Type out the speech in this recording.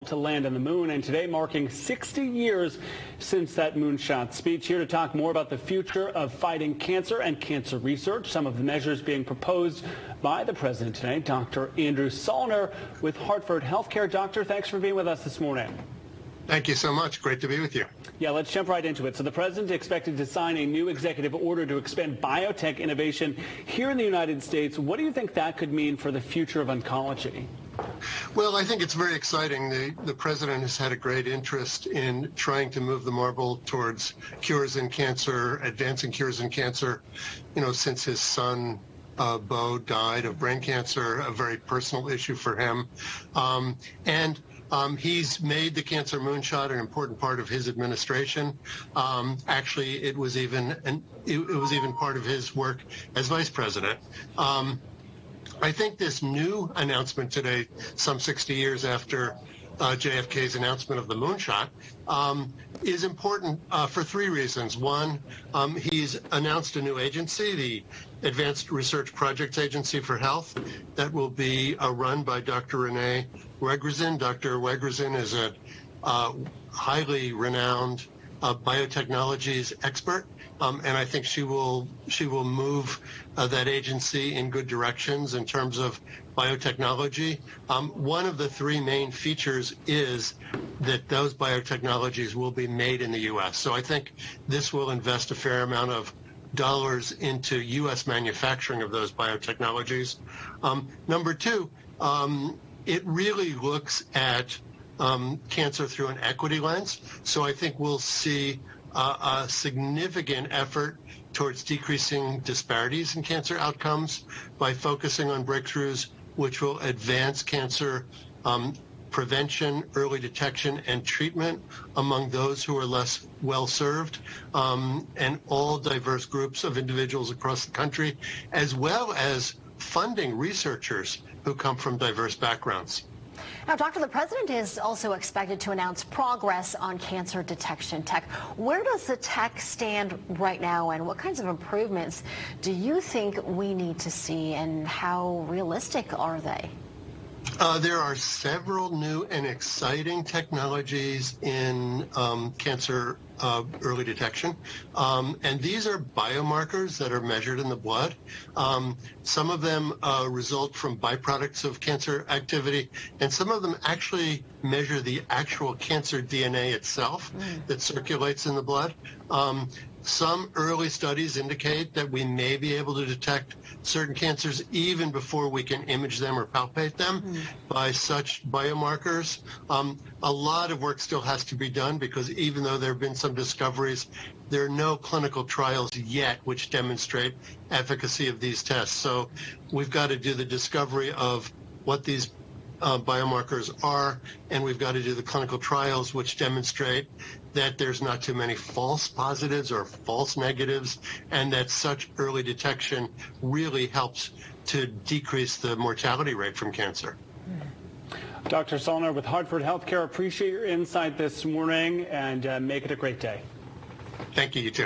to land on the moon, and today marking 60 years since that moonshot speech. Here to talk more about the future of fighting cancer and cancer research, some of the measures being proposed by the president today, Dr. Andrew Salner with Hartford Healthcare. Doctor, thanks for being with us this morning. Thank you so much. Great to be with you. Yeah, let's jump right into it. So the president expected to sign a new executive order to expand biotech innovation here in the United States. What do you think that could mean for the future of oncology? Well, I think it's very exciting. The president has had a great interest in trying to move the marble towards cures in cancer, advancing cures in cancer, since his son, Bo, died of brain cancer, a very personal issue for him. He's made the cancer moonshot an important part of his administration. Actually, it was even part of his work as vice president. I think this new announcement today, some 60 years after JFK's announcement of the moonshot, is important for three reasons. One, he's announced a new agency, the Advanced Research Projects Agency for Health, that will be run by Dr. Renee Wegrzyn. Dr. Wegrzyn is a highly renowned biotechnologies expert, and I think she will move that agency in good directions in terms of biotechnology. One of the three main features is that those biotechnologies will be made in the U.S. So I think this will invest a fair amount of dollars into U.S. manufacturing of those biotechnologies. Number two, it really looks at cancer through an equity lens. So I think we'll see a significant effort towards decreasing disparities in cancer outcomes by focusing on breakthroughs which will advance cancer prevention, early detection, and treatment among those who are less well served, and all diverse groups of individuals across the country, as well as funding researchers who come from diverse backgrounds. Now, Doctor, the president is also expected to announce progress on cancer detection tech. Where does the tech stand right now, and what kinds of improvements do you think we need to see, and how realistic are they? There are several new and exciting technologies in cancer early detection, and these are biomarkers that are measured in the blood. Some of them result from byproducts of cancer activity, and some of them actually measure the actual cancer DNA itself that circulates in the blood. Some early studies indicate that we may be able to detect certain cancers even before we can image them or palpate them by such biomarkers. A lot of work still has to be done because even though there have been some discoveries, there are no clinical trials yet which demonstrate efficacy of these tests. So we've got to do the discovery of what these biomarkers are, and we've got to do the clinical trials which demonstrate that there's not too many false positives or false negatives, and that such early detection really helps to decrease the mortality rate from cancer. Dr. Salner with Hartford Healthcare, appreciate your insight this morning, and make it a great day. Thank you, you too.